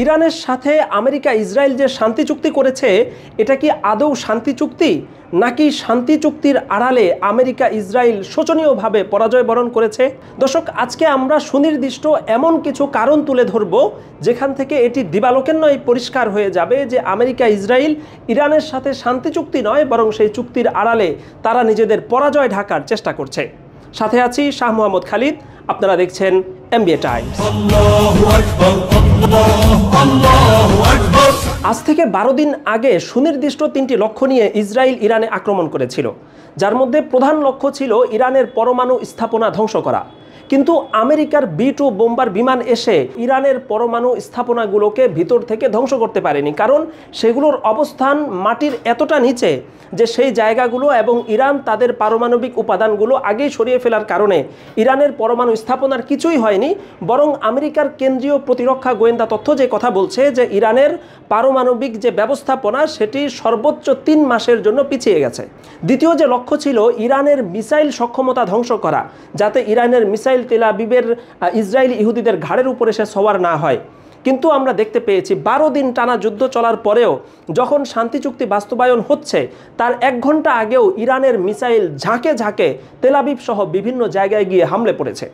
ইরানের সাথে America Israel যে শান্তি চুক্তি করেছে এটা কি আদৌ শান্তি চুক্তি, নাকি শান্তি চুক্তির আড়ালে আমেরিকা ইসরায়েল শোচনীয়ভাবে পরাজয় বরণ করেছে? দর্শক, আজকে আমরা সুনির্দিষ্ট এমন কিছু কারণ তুলে ধরব যেখান থেকে এটি দিবালোকের নয় পরিষ্কার হয়ে যাবে যে আমেরিকা ইসরায়েল ইরানের সাথে শান্তি চুক্তি নয়, বরং সেই চুক্তির আড়ালে তারা নিজেদের পরাজয় ঢাকার চেষ্টা করছে। সাথে আছি শাহ মোহাম্মদ খালিদ, আপনারা দেখছেন এমবিএ টাইমস। আজ থেকে 12 দিন আগে সুনির্দিষ্ট 3টি লক্ষ্য নিয়ে ইসরায়েল ইরানে আক্রমণ করেছিল, যার মধ্যে প্রধান লক্ষ্য ছিল ইরানের পরমাণু স্থাপনা ধ্বংস করা। কিন্তু আমেরিকার B-2 বোম্বার বিমান এসে ইরানের পরমাণু স্থাপনাগুলোকে ভিতর থেকে ধ্বংস করতে পারেনি, কারণ সেগুলোর অবস্থান মাটির এতটা নিচে যে সেই জায়গাগুলো এবং ইরান তাদের পারমাণবিক উপাদানগুলো আগেই সরিয়ে ফেলার কারণে ইরানের পরমাণু স্থাপনার কিছুই হয়নি। বরং আমেরিকার কেন্দ্রীয় প্রতিরক্ষা গোয়েন্দা তথ্য যে কথা বলছে যে ইরানের পারমাণবিক যে ব্যবস্থাপনা সেটি সর্বোচ্চ 3 মাসের জন্য পিছিয়ে গেছে। দ্বিতীয় যে লক্ষ্য ছিল ইরানের মিসাইল সক্ষমতা ধ্বংস করা, যাতে ইরানের মিসাইল তেল আবিবের ইসরায়েলি ইহুদিদের ঘাড়ের উপরে সে সওয়ার না হয়। কিন্তু আমরা দেখতে পেয়েছি 12 দিন টানা যুদ্ধ চলার পরেও যখন শান্তি চুক্তি বাস্তবায়ন হচ্ছে তার 1 ঘন্টা আগেও ইরানের মিসাইল ঝাঁকে ঝাঁকে তেল আবিব সহ বিভিন্ন জায়গায় গিয়ে হামলে পড়েছে।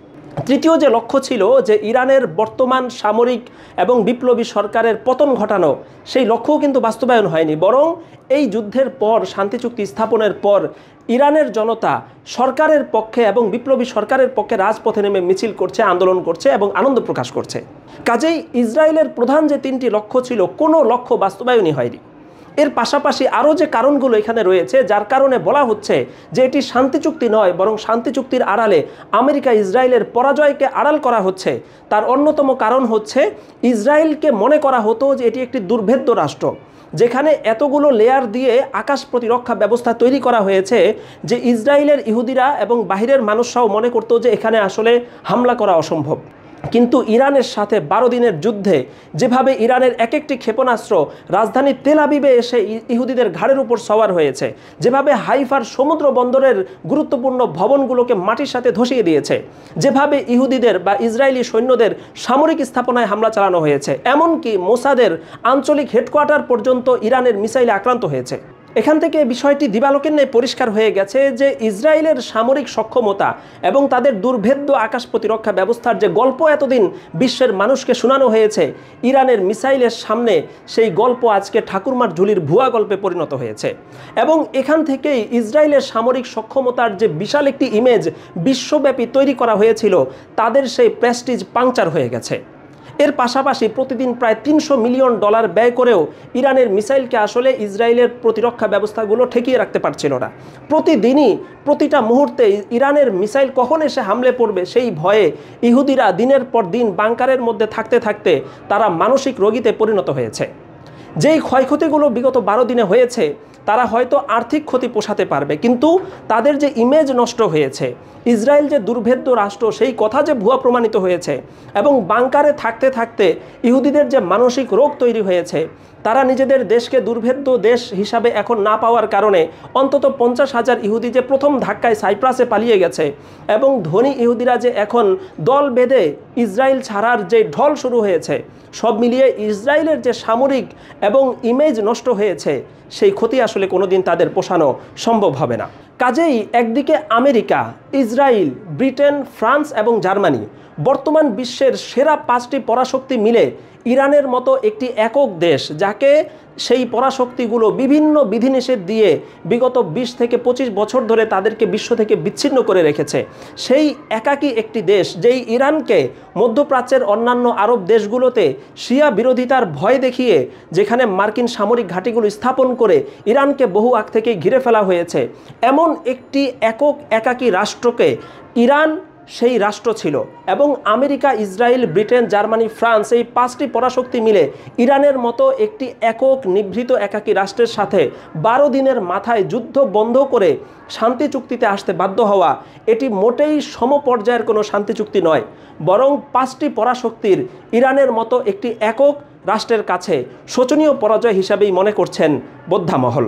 তৃতীয় যে লক্ষ্য ছিল যে ইরানের বর্তমান সামরিক এবং বিপ্লবী সরকারের পতন ঘটানো, সেই লক্ষ্যও কিন্তু বাস্তবায়ন হয়নি। বরং এই যুদ্ধের পর, শান্তি চুক্তি স্থাপনের পর ইরানের জনতা সরকারের পক্ষে এবং বিপ্লবী সরকারের পক্ষে রাজপথে নেমে মিছিল করছে, আন্দোলন করছে এবং আনন্দ প্রকাশ করছে। কাজেই ইসরায়েলের প্রধান যে 3টি লক্ষ্য ছিল, কোনো লক্ষ্য বাস্তবায়নই হয়নি। এর পাশাপাশি আরও যে কারণগুলো এখানে রয়েছে যার কারণে বলা হচ্ছে যে এটি শান্তি চুক্তি নয়, বরং শান্তি চুক্তির আড়ালে আমেরিকা ইসরায়েলের পরাজয়কে আড়াল করা হচ্ছে, তার অন্যতম কারণ হচ্ছে ইসরায়েলকে মনে করা হতো যে এটি একটি দুর্ভেদ্য রাষ্ট্র, যেখানে এতগুলো লেয়ার দিয়ে আকাশ প্রতিরক্ষা ব্যবস্থা তৈরি করা হয়েছে যে ইসরায়েলের ইহুদিরা এবং বাহিরের মানুষরাও মনে করতো যে এখানে আসলে হামলা করা অসম্ভব। কিন্তু ইরানের সাথে 12 দিনের যুদ্ধে যেভাবে ইরানের এক একটি ক্ষেপণাস্ত্র রাজধানী তেল আবিবে এসে ইহুদিদের ঘাড়ের উপর সওয়ার হয়েছে, যেভাবে হাইফার সমুদ্র বন্দরের গুরুত্বপূর্ণ ভবনগুলোকে মাটির সাথে ধসিয়ে দিয়েছে, যেভাবে ইহুদিদের বা ইসরায়েলি সৈন্যদের সামরিক স্থাপনায় হামলা চালানো হয়েছে, এমনকি মোসাদের আঞ্চলিক হেডকোয়ার্টার পর্যন্ত ইরানের মিসাইলে আক্রান্ত হয়েছে। এখান থেকে বিষয়টি দিবালোকের ন্যায় পরিষ্কার হয়ে গেছে যে ইসরায়েলের সামরিক সক্ষমতা এবং তাদের দুর্ভেদ্য আকাশ প্রতিরক্ষা ব্যবস্থার যে গল্প এতদিন বিশ্বের মানুষকে শোনানো হয়েছে, ইরানের মিসাইলের সামনে সেই গল্প আজকে ঠাকুরমার ঝুলির ভুয়া গল্পে পরিণত হয়েছে। এবং এখান থেকেই ইসরায়েলের সামরিক সক্ষমতার যে বিশাল একটি ইমেজ বিশ্বব্যাপী তৈরি করা হয়েছিল, তাদের সেই প্রেস্টিজ পাংচার হয়ে গেছে। এর পাশাপাশি প্রতিদিন প্রায় $300 মিলিয়ন ব্যয় করেও ইরানের মিসাইলকে আসলে ইসরায়েলের প্রতিরক্ষা ব্যবস্থাগুলো ঠেকিয়ে রাখতে পারছিল না। প্রতিদিনই, প্রতিটা মুহূর্তে ইরানের মিসাইল কখন এসে হামলে পড়বে সেই ভয়ে ইহুদিরা দিনের পর দিন বাংকারের মধ্যে থাকতে থাকতে তারা মানসিক রোগীতে পরিণত হয়েছে। যেই ক্ষয়ক্ষতিগুলো বিগত 12 দিনে হয়েছে তারা হয়তো আর্থিক ক্ষতি পোষাতে পারবে, কিন্তু তাদের যে ইমেজ নষ্ট হয়েছে, ইসরায়েল যে দুর্ভেদ্য রাষ্ট্র সেই কথা যে ভুয়া প্রমাণিত হয়েছে, এবং বাংকারে থাকতে থাকতে ইহুদিদের যে মানসিক রোগ তৈরি হয়েছে, তারা নিজেদের দেশকে দুর্ভেদ্য দেশ হিসাবে এখন না পাওয়ার কারণে অন্তত 50,000 ইহুদি যে প্রথম ধাক্কায় সাইপ্রাসে পালিয়ে গেছে, এবং ধনী ইহুদিরা যে এখন দল বেঁধে ইসরায়েল ছাড়ার যে ঢল শুরু হয়েছে, সব মিলিয়ে ইসরায়েলের যে সামরিক এবং ইমেজ নষ্ট হয়েছে সেই ক্ষতি আসলে কোনোদিন তাদের পোষানো সম্ভব হবে না। কাজেই একদিকে আমেরিকা, ইসরায়েল, ব্রিটেন, ফ্রান্স এবং জার্মানি বর্তমান বিশ্বের সেরা 5টি পরাশক্তি মিলে ইরানের মতো একটি একক দেশ, যাকে সেই পরাশক্তিগুলো বিভিন্ন বিধিনিষেধ দিয়ে বিগত 20 থেকে 25 বছর ধরে তাদেরকে বিশ্ব থেকে বিচ্ছিন্ন করে রেখেছে, সেই একাকী একটি দেশ যেই ইরানকে মধ্যপ্রাচ্যের অন্যান্য আরব দেশগুলোতে শিয়া বিরোধিতার ভয় দেখিয়ে, যেখানে মার্কিন সামরিক ঘাঁটিগুলো স্থাপন করে ইরানকে বহু আগ থেকেই ঘিরে ফেলা হয়েছে, এমন একটি একাকী রাষ্ট্রকে ইরান সেই রাষ্ট্র ছিল। এবং America, Israel, Britain, Germany, France এই 5টি পরাশক্তি মিলে ইরানের মতো একটি নিভৃত একাকী রাষ্ট্রের সাথে 12 দিনের মাথায় যুদ্ধ বন্ধ করে শান্তি চুক্তিতে আসতে বাধ্য হওয়া, এটি মোটেই সমপর্যায়ের কোনো শান্তি চুক্তি নয়, বরং 5টি পরাশক্তির ইরানের মতো একটি রাষ্ট্রের কাছে শোচনীয় পরাজয় হিসাবেই মনে করছেন বোদ্ধামহল।